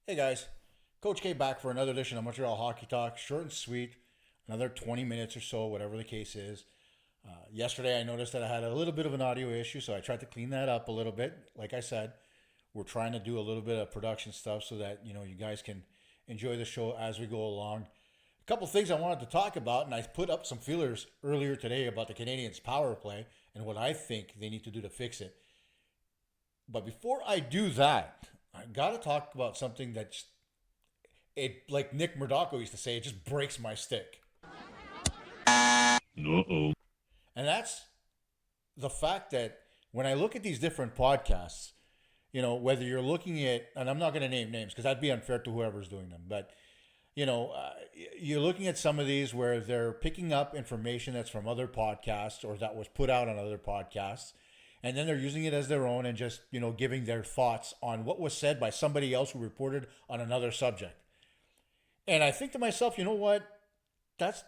Hey guys, Coach K back for another edition of Montreal Hockey Talk. Short and sweet, another 20 minutes or so, whatever the case is. Yesterday I noticed that I had a little bit of an audio issue, so I tried to clean that up a little bit. Like I said, we're trying to do a little bit of production stuff so that you guys can enjoy the show as we go along. A couple things I wanted to talk about, and I put up some feelers earlier today about the Canadiens' power play and what I think they need to do to fix it. But before I do that, I got to talk about something that's it like Nick Murdoch used to say, it just breaks my stick. Uh-oh. And that's the fact that when I look at these different podcasts, whether you're looking at, and I'm not going to name names because that'd be unfair to whoever's doing them, but you're looking at some of these where they're picking up information that's from other podcasts or that was put out on other podcasts, and then they're using it as their own and just giving their thoughts on what was said by somebody else who reported on another subject. And I think to myself, you know what? That's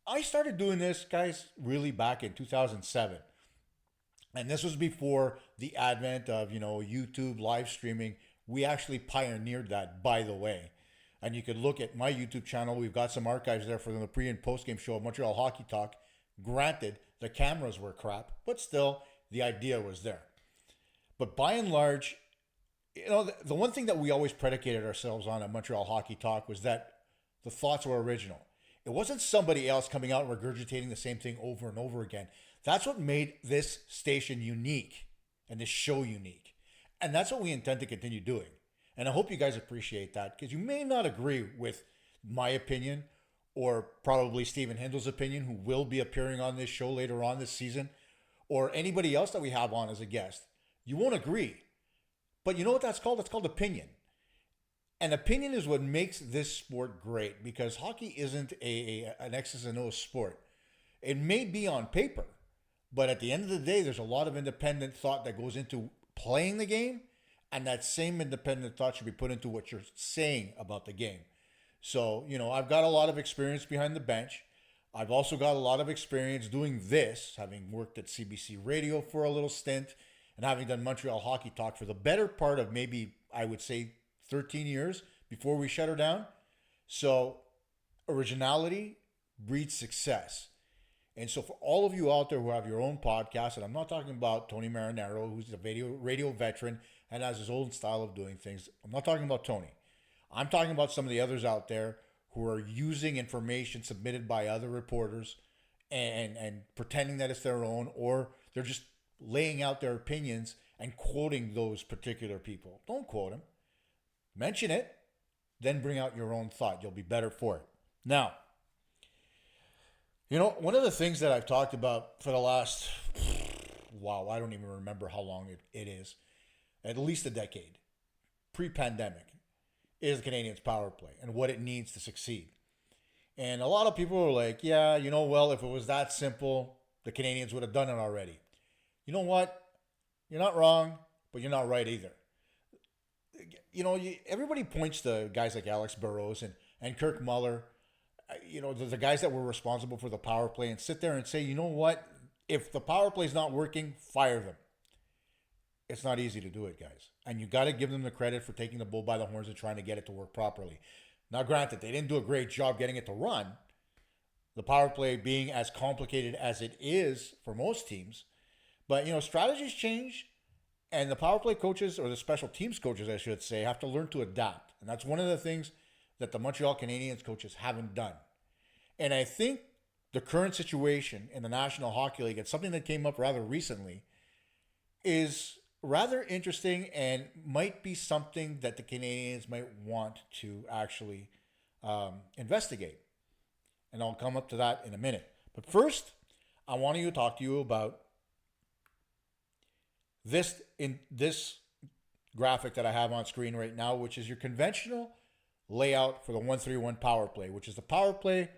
I started doing this, guys, really back in 2007. And this was before the advent of, YouTube live streaming. We actually pioneered that, by the way. And you could look at my YouTube channel. We've got some archives there for the pre and post game show of Montreal Hockey Talk. Granted, the cameras were crap, but still, the idea was there. But by and large, the one thing that we always predicated ourselves on at Montreal Hockey Talk was that the thoughts were original. It wasn't somebody else coming out and regurgitating the same thing over and over again. That's what made this station unique and this show unique. And that's what we intend to continue doing. And I hope you guys appreciate that because you may not agree with my opinion or probably Stephen Hindel's opinion, who will be appearing on this show later on this season, or anybody else that we have on as a guest. You won't agree. But you know what that's called? It's called opinion. And opinion is what makes this sport great because hockey isn't an X's and O's sport. It may be on paper, but at the end of the day, there's a lot of independent thought that goes into playing the game, and that same independent thought should be put into what you're saying about the game. So, I've got a lot of experience behind the bench. I've also got a lot of experience doing this, having worked at CBC Radio for a little stint and having done Montreal Hockey Talk for the better part of maybe, I would say, 13 years before we shut her down. So originality breeds success. And so for all of you out there who have your own podcast, and I'm not talking about Tony Marinaro, who's a radio veteran and has his own style of doing things. I'm not talking about Tony. I'm talking about some of the others out there who are using information submitted by other reporters and pretending that it's their own, or they're just laying out their opinions and quoting those particular people. Don't quote them. Mention it, then bring out your own thought. You'll be better for it. Now, one of the things that I've talked about for the last, wow, I don't even remember how long it is, at least a decade, pre-pandemic, is the Canadiens' power play and what it needs to succeed. And a lot of people are like, yeah, well, if it was that simple, the Canadiens would have done it already. You know what? You're not wrong, but you're not right either. Everybody points to guys like Alex Burrows and Kirk Muller, the guys that were responsible for the power play, and sit there and say, you know what? If the power play is not working, fire them. It's not easy to do it, guys. And you got to give them the credit for taking the bull by the horns and trying to get it to work properly. Now, granted, they didn't do a great job getting it to run. The power play being as complicated as it is for most teams. But, strategies change. And the power play coaches, or the special teams coaches, I should say, have to learn to adapt. And that's one of the things that the Montreal Canadiens coaches haven't done. And I think the current situation in the National Hockey League, and something that came up rather recently, is rather interesting and might be something that the Canadiens might want to actually investigate. And I'll come up to that in a minute. But first, I want to talk to you about this graphic that I have on screen right now, which is your conventional layout for the 1-3-1 power play, which is the power play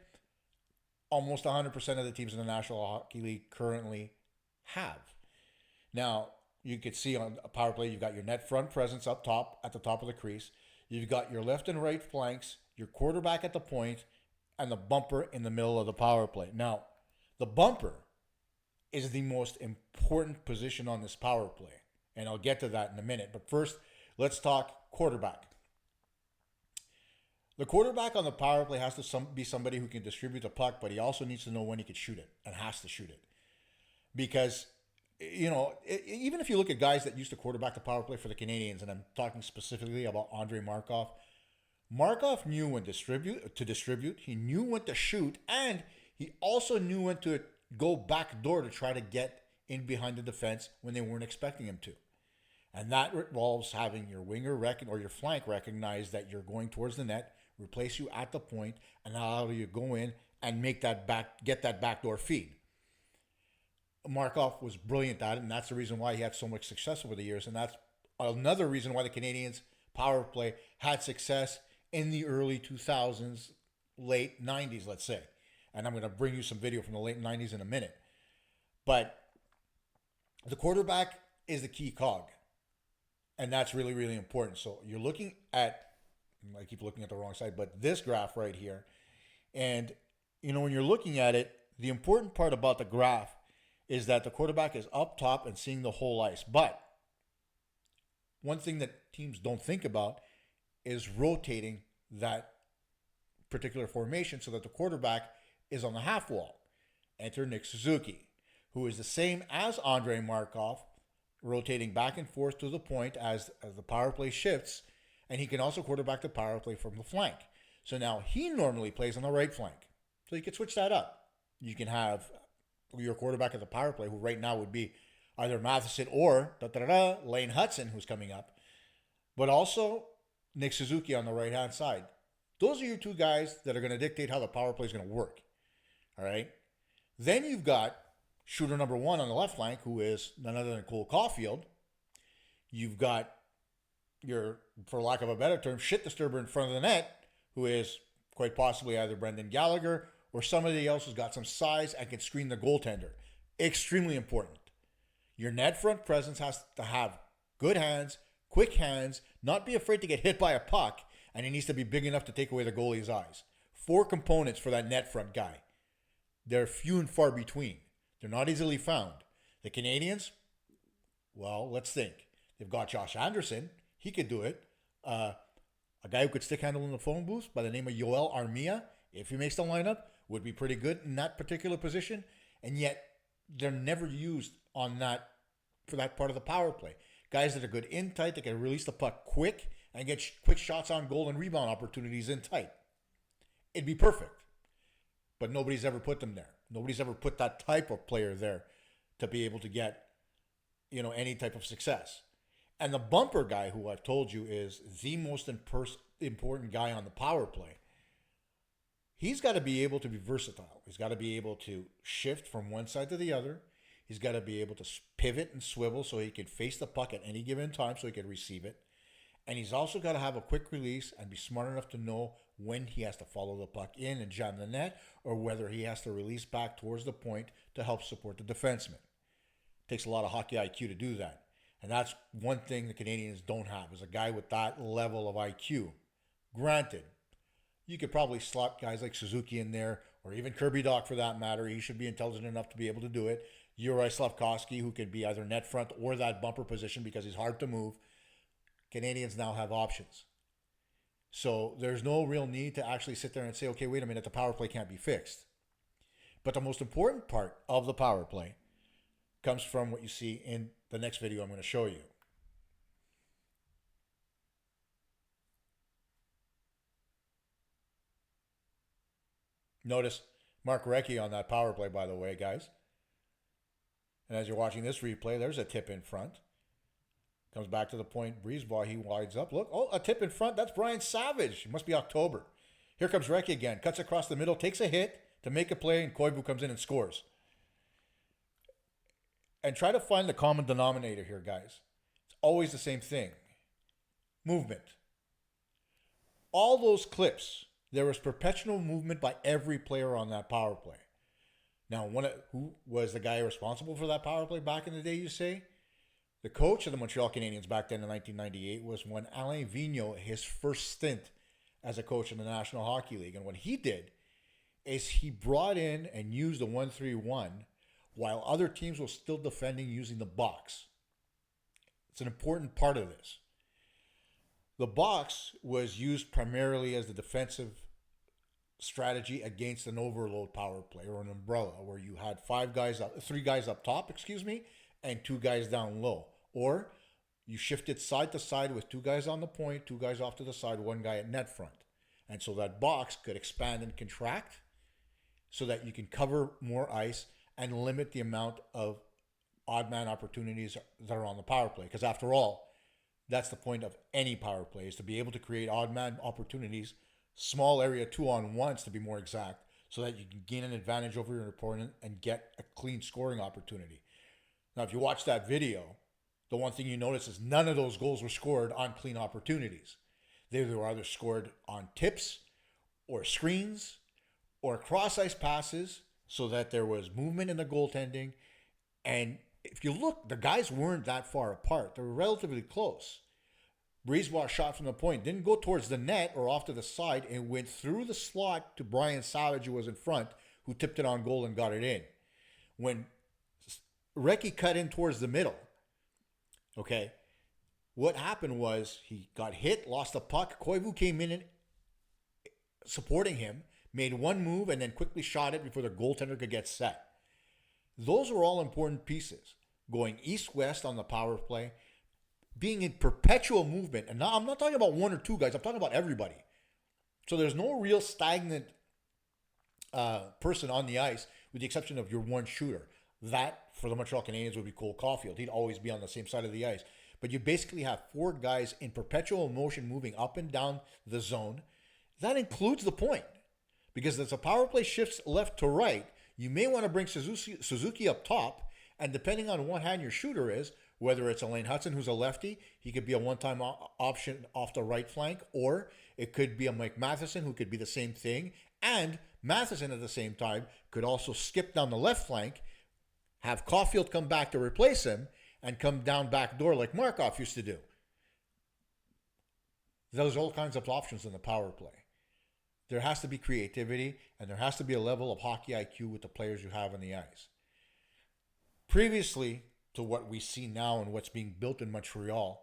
almost 100% of the teams in the National Hockey League currently have. Now, you can see on a power play, you've got your net front presence up top at the top of the crease. You've got your left and right flanks, your quarterback at the point, and the bumper in the middle of the power play. Now, the bumper is the most important position on this power play. And I'll get to that in a minute. But first, let's talk quarterback. The quarterback on the power play has to be somebody who can distribute the puck, but he also needs to know when he can shoot it and has to shoot it. Because, even if you look at guys that used to quarterback the power play for the Canadiens, and I'm talking specifically about Andrei Markov, Markov knew when to distribute, he knew when to shoot, and he also knew when to go back door to try to get in behind the defense when they weren't expecting him to. And that involves having your winger or your flank recognize that you're going towards the net, replace you at the point, and allow you to go in and get that backdoor feed. Markov was brilliant at it, and that's the reason why he had so much success over the years. And that's another reason why the Canadiens power play had success in the early 2000s, late 90s, let's say. And I'm going to bring you some video from the late 90s in a minute. But the quarterback is the key cog. And that's really, really important. So you're looking at, I keep looking at the wrong side, but this graph right here. And, when you're looking at it, the important part about the graph is that the quarterback is up top and seeing the whole ice. But one thing that teams don't think about is rotating that particular formation so that the quarterback is on the half wall. Enter Nick Suzuki, who is the same as Andrei Markov, rotating back and forth to the point as the power play shifts, and he can also quarterback the power play from the flank. So now he normally plays on the right flank. So you can switch that up. You can have your quarterback at the power play, who right now would be either Matheson or Lane Hudson, who's coming up, but also Nick Suzuki on the right-hand side. Those are your two guys that are going to dictate how the power play is going to work. All right? Then you've got shooter number one on the left flank, who is none other than Cole Caulfield. You've got your, for lack of a better term, shit disturber in front of the net, who is quite possibly either Brendan Gallagher or somebody else who's got some size and can screen the goaltender. Extremely important. Your net front presence has to have good hands, quick hands, not be afraid to get hit by a puck, and he needs to be big enough to take away the goalie's eyes. 4 components for that net front guy. They're few and far between. They're not easily found. The Canadiens, well, let's think. They've got Josh Anderson. He could do it. A guy who could stick handle in the phone booth by the name of Yoel Armia, if he makes the lineup, would be pretty good in that particular position. And yet, they're never used for that part of the power play. Guys that are good in tight, that can release the puck quick and get quick shots on goal and rebound opportunities in tight. It'd be perfect. But nobody's ever put them there. Nobody's ever put that type of player there to be able to get, any type of success. And the bumper guy, who I've told you is the most important guy on the power play, he's got to be able to be versatile. He's got to be able to shift from one side to the other. He's got to be able to pivot and swivel so he can face the puck at any given time so he can receive it. And he's also got to have a quick release and be smart enough to know when he has to follow the puck in and jam the net, or whether he has to release back towards the point to help support the defenseman. It takes a lot of hockey IQ to do that. And that's one thing the Canadiens don't have, is a guy with that level of IQ. Granted, you could probably slot guys like Suzuki in there, or even Kirby Dach for that matter. He should be intelligent enough to be able to do it. Juraj Slafkovsky, who could be either net front or that bumper position because he's hard to move. Canadiens now have options. So there's no real need to actually sit there and say, okay, wait a minute, the power play can't be fixed. But the most important part of the power play comes from what you see in the next video I'm going to show you. Notice Mark Recchi on that power play, by the way, guys. And as you're watching this replay, there's a tip in front. Comes back to the point, Brisebois, he wides up. Look, a tip in front. That's Brian Savage. It must be October. Here comes Recchi again. Cuts across the middle, takes a hit to make a play, and Koivu comes in and scores. And try to find the common denominator here, guys. It's always the same thing. Movement. All those clips, there was perpetual movement by every player on that power play. Now, who was the guy responsible for that power play back in the day, you say? The coach of the Montreal Canadiens back then in 1998 was when Alain Vigneault, his first stint as a coach in the National Hockey League. And what he did is he brought in and used the 1-3-1 while other teams were still defending using the box. It's an important part of this. The box was used primarily as the defensive strategy against an overload power play or an umbrella where you had three guys up top, excuse me, and two guys down low. Or you shifted side to side with two guys on the point, two guys off to the side, one guy at net front. And so that box could expand and contract so that you can cover more ice and limit the amount of odd man opportunities that are on the power play. Because after all, that's the point of any power play, is to be able to create odd man opportunities, small area 2-on-1s to be more exact, so that you can gain an advantage over your opponent and get a clean scoring opportunity. Now, if you watch that video, the one thing you notice is none of those goals were scored on clean opportunities. They were either scored on tips or screens or cross ice passes so that there was movement in the goaltending. And if you look, the guys weren't that far apart. They were relatively close. Brisebois shot from the point, didn't go towards the net or off to the side, and went through the slot to Brian Savage, who was in front, who tipped it on goal and got it in. When Recchi cut in towards the middle, okay, what happened was he got hit, lost the puck. Koivu came in and supporting him, made one move, and then quickly shot it before the goaltender could get set. Those were all important pieces. Going east-west on the power play, being in perpetual movement. And now I'm not talking about one or two guys. I'm talking about everybody. So there's no real stagnant person on the ice with the exception of your one shooter. That, for the Montreal Canadiens, would be Cole Caulfield. He'd always be on the same side of the ice. But you basically have four guys in perpetual motion moving up and down the zone. That includes the point. Because as a power play shifts left to right, you may want to bring Suzuki up top. And depending on what hand your shooter is, whether it's Elaine Hudson, who's a lefty, he could be a one-time option off the right flank, or it could be a Mike Matheson, who could be the same thing. And Matheson at the same time could also skip down the left flank, have Caulfield come back to replace him, and come down back door like Markov used to do. There's all kinds of options in the power play. There has to be creativity, and there has to be a level of hockey IQ with the players you have on the ice. Previously to what we see now and what's being built in Montreal,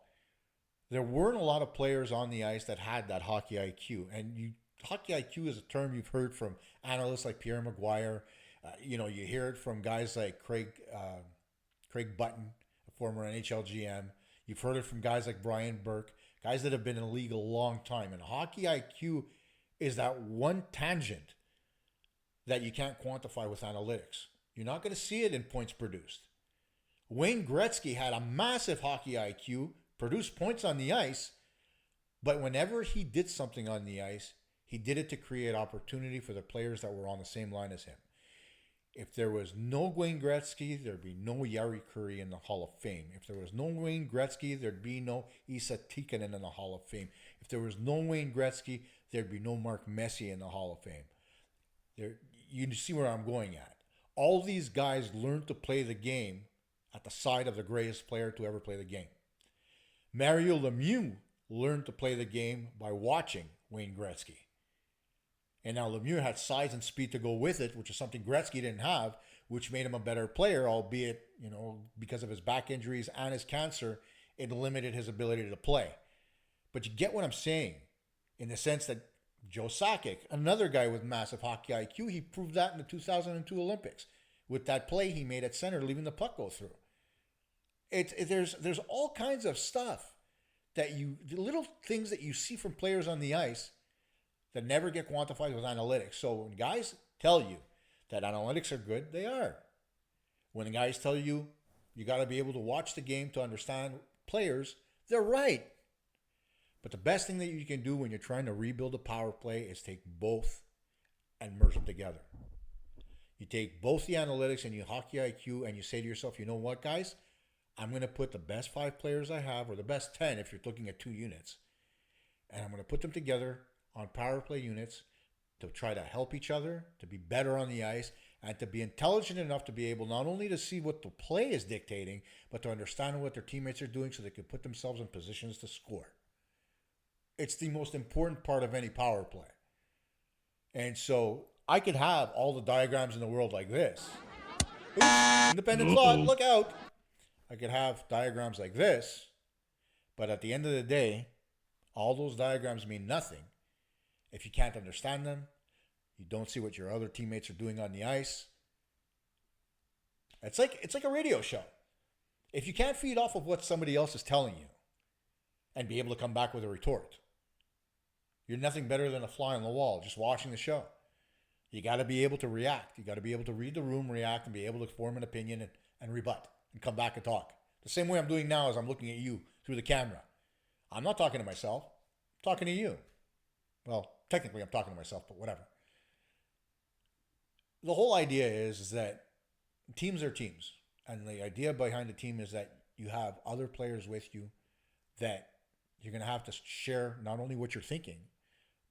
there weren't a lot of players on the ice that had that hockey IQ. And hockey IQ is a term you've heard from analysts like Pierre Maguire. You hear it from guys like Craig Button, a former NHL GM. You've heard it from guys like Brian Burke, guys that have been in the league a long time. And hockey IQ is that one tangent that you can't quantify with analytics. You're not going to see it in points produced. Wayne Gretzky had a massive hockey IQ, produced points on the ice, but whenever he did something on the ice, he did it to create opportunity for the players that were on the same line as him. If there was no Wayne Gretzky, there'd be no Jari Kurri in the Hall of Fame. If there was no Wayne Gretzky, there'd be no Esa Tikkanen in the Hall of Fame. If there was no Wayne Gretzky, there'd be no Mark Messier in the Hall of Fame. You see where I'm going at. All these guys learned to play the game at the side of the greatest player to ever play the game. Mario Lemieux learned to play the game by watching Wayne Gretzky. And now Lemieux had size and speed to go with it, which is something Gretzky didn't have, which made him a better player, albeit, because of his back injuries and his cancer, it limited his ability to play. But you get what I'm saying, in the sense that Joe Sakic, another guy with massive hockey IQ, he proved that in the 2002 Olympics with that play he made at center, leaving the puck go through. There's all kinds of stuff the little things that you see from players on the ice that never get quantified with analytics. So when guys tell you that analytics are good, they are. When the guys tell you you got to be able to watch the game to understand players, they're right. But the best thing that you can do when you're trying to rebuild a power play is take both and merge them together. You take both the analytics and your hockey IQ and you say to yourself, you know what, guys? I'm going to put the best 5 players I have, or the best 10 if you're looking at 2 units, and I'm going to put them together on power play units to try to help each other, to be better on the ice, and to be intelligent enough to be able not only to see what the play is dictating, but to understand what their teammates are doing so they can put themselves in positions to score. It's the most important part of any power play. And so I could have all the diagrams in the world like this. Oops, independent thought, look out. I could have diagrams like this, but at the end of the day, All those diagrams mean nothing if you can't understand them, you don't see what your other teammates are doing on the ice. It's like a radio show. If you can't feed off of what somebody else is telling you and be able to come back with a retort, you're nothing better than a fly on the wall just watching the show. You got to be able to react. You got to be able to read the room, react, and be able to form an opinion and rebut and come back and talk. The same way I'm doing now as I'm looking at you through the camera. I'm not talking to myself. I'm talking to you. Well, technically I'm talking to myself, but whatever. The whole idea is that teams are teams. And the idea behind the team is that you have other players with you that you're going to have to share not only what you're thinking,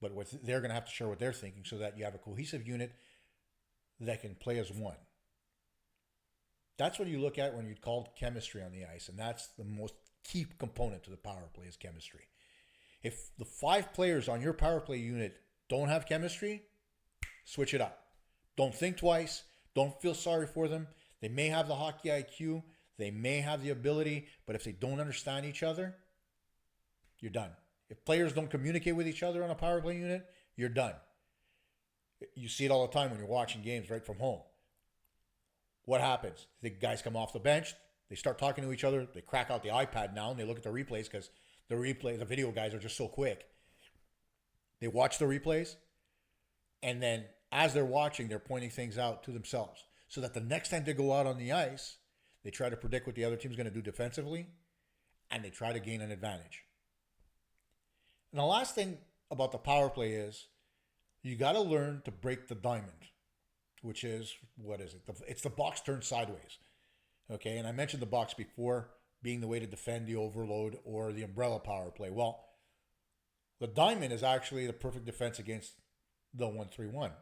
but they're going to have to share what they're thinking so that you have a cohesive unit that can play as one. That's what you look at when you call chemistry on the ice, and that's the most key component to the power play is chemistry. If the 5 players on your power play unit don't have chemistry, switch it up. Don't think twice. Don't feel sorry for them. They may have the hockey IQ. They may have the ability, but if they don't understand each other, you're done. If players don't communicate with each other on a power play unit, you're done. You see it all the time when you're watching games right from home. What happens? The guys come off the bench. They start talking to each other. They crack out the iPad now and they look at the replays because the video guys are just so quick. They watch the replays, and then as they're watching, they're pointing things out to themselves so that the next time they go out on the ice, they try to predict what the other team's going to do defensively, and they try to gain an advantage. And the last thing about the power play is you got to learn to break the diamond, which is, what is it? It's the box turned sideways. Okay, and I mentioned the box before being the way to defend the overload or the umbrella power play. Well, the diamond is actually the perfect defense against the 1-3-1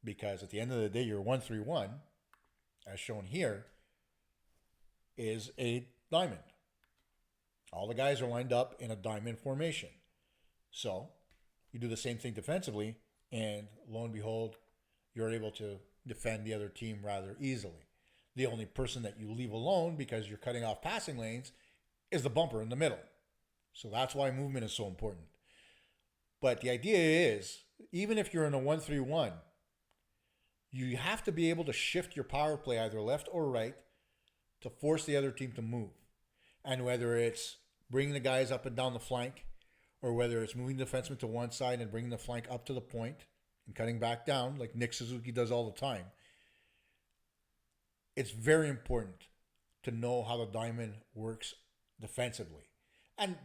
because at the end of the day, your 1-3-1, as shown here, is a diamond. All the guys are lined up in a diamond formation. So you do the same thing defensively, and lo and behold, you're able to defend the other team rather easily. The only person that you leave alone because you're cutting off passing lanes is the bumper in the middle. So that's why movement is so important. But the idea is, even if you're in a 1-3-1, you have to be able to shift your power play either left or right to force the other team to move. And whether it's bringing the guys up and down the flank, or whether it's moving the defenseman to one side and bringing the flank up to the point and cutting back down like Nick Suzuki does all the time, it's very important to know how the diamond works defensively. And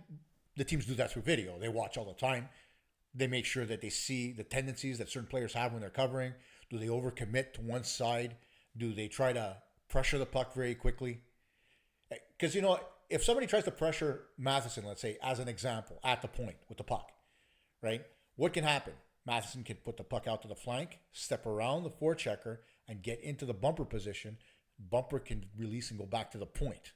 the teams do that through video. They watch all the time. They make sure that they see the tendencies that certain players have when they're covering. Do they overcommit to one side? Do they try to pressure the puck very quickly? Because, if somebody tries to pressure Matheson, let's say, as an example, at the point with the puck, right? What can happen? Matheson can put the puck out to the flank, step around the forechecker, and get into the bumper position. Bumper can release and go back to the point.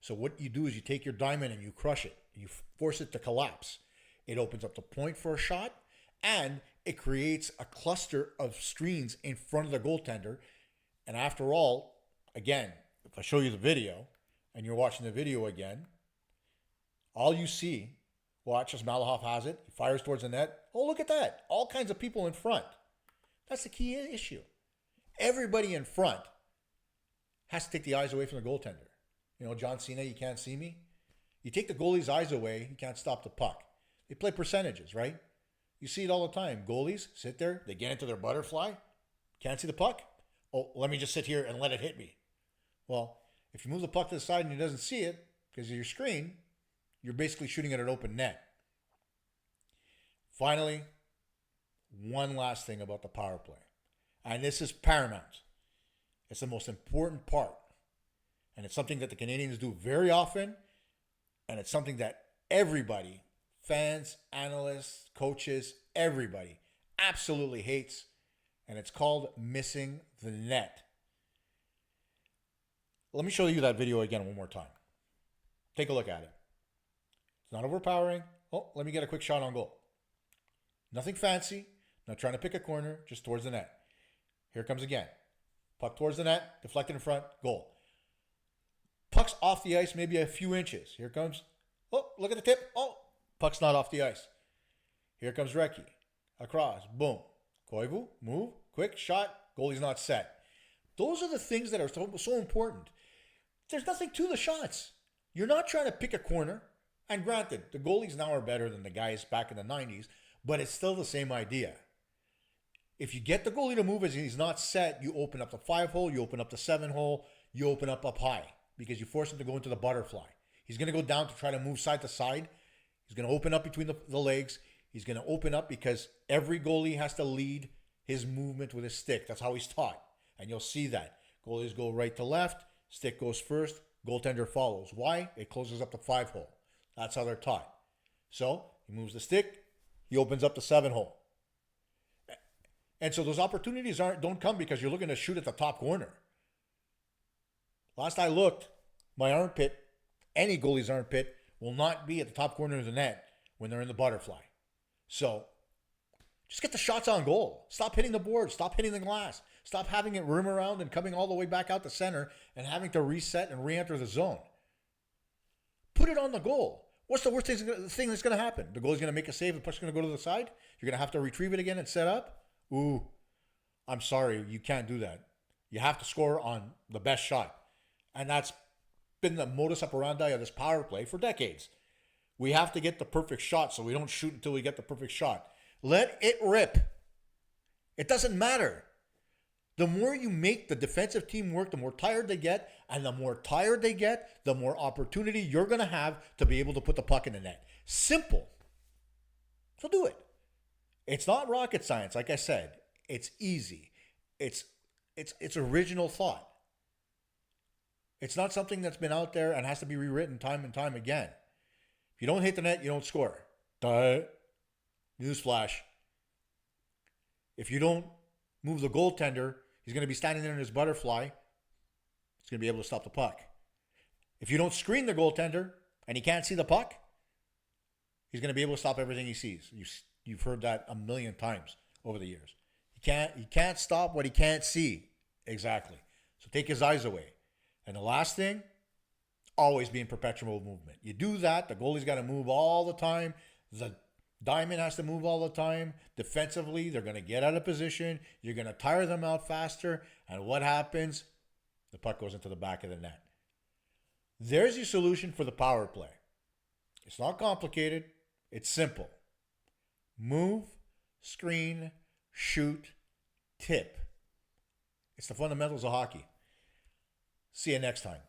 So what you do is you take your diamond and you crush it. You force it to collapse. It opens up the point for a shot, and it creates a cluster of screens in front of the goaltender. And after all, again, if I show you the video and you're watching the video again, all you see, watch as Malahoff has it, he fires towards the net. Oh, look at that. All kinds of people in front. That's the key issue. Everybody in front has to take the eyes away from the goaltender. John Cena, you can't see me. You take the goalie's eyes away, he can't stop the puck. They play percentages, right? You see it all the time. Goalies sit there, they get into their butterfly, can't see the puck. Oh, let me just sit here and let it hit me. Well, if you move the puck to the side and he doesn't see it because of your screen, you're basically shooting at an open net. Finally, one last thing about the power play. And this is paramount. It's the most important part. And it's something that the Canadiens do very often. And it's something that everybody, fans, analysts, coaches, everybody absolutely hates. And it's called missing the net. Let me show you that video again one more time. Take a look at it. It's not overpowering. Oh, let me get a quick shot on goal. Nothing fancy. Not trying to pick a corner, just towards the net. Here it comes again. Puck towards the net, deflected in front, goal. Puck's off the ice maybe a few inches. Here it comes. Oh, look at the tip. Oh, Puck's not off the ice. Here comes Recchi. Across. Boom. Koivu, move. Quick shot. Goalie's not set. Those are the things that are so important. There's nothing to the shots. You're not trying to pick a corner. And granted, the goalies now are better than the guys back in the 90s, but it's still the same idea. If you get the goalie to move as he's not set, you open up the 5 hole, you open up the 7 hole, you open up high because you force him to go into the butterfly. He's going to go down to try to move side to side. He's going to open up between the legs. He's going to open up because every goalie has to lead his movement with his stick. That's how he's taught. And you'll see that. Goalies go right to left. Stick goes first. Goaltender follows. Why? It closes up the 5 hole. That's how they're taught. So he moves the stick. He opens up the 7 hole. And so those opportunities don't come because you're looking to shoot at the top corner. Last I looked, my armpit, any goalie's armpit, will not be at the top corner of the net when they're in the butterfly. So just get the shots on goal. Stop hitting the board. Stop hitting the glass. Stop having it rim around and coming all the way back out the center and having to reset and re-enter the zone. Put it on the goal. What's the worst thing that's going to happen? The goalie's going to make a save. The puck's going to go to the side. You're going to have to retrieve it again and set up. Ooh, I'm sorry. You can't do that. You have to score on the best shot. And that's been the modus operandi of this power play for decades. We have to get the perfect shot so we don't shoot until we get the perfect shot. Let it rip. It doesn't matter. The more you make the defensive team work, the more tired they get. And the more tired they get, the more opportunity you're going to have to be able to put the puck in the net. Simple. So do it. It's not rocket science, like I said. It's easy. It's original thought. It's not something that's been out there and has to be rewritten time and time again. If you don't hit the net, you don't score. Duh. Newsflash. If you don't move the goaltender, he's going to be standing there in his butterfly. He's going to be able to stop the puck. If you don't screen the goaltender and he can't see the puck, he's going to be able to stop everything he sees. You've heard that a million times over the years. He can't stop what he can't see. Exactly. So take his eyes away. And the last thing, always be in perpetual movement. You do that, the goalie's got to move all the time. The diamond has to move all the time. Defensively, they're going to get out of position. You're going to tire them out faster. And what happens? The puck goes into the back of the net. There's your solution for the power play. It's not complicated. It's simple. Move, screen, shoot, tip. It's the fundamentals of hockey. See you next time.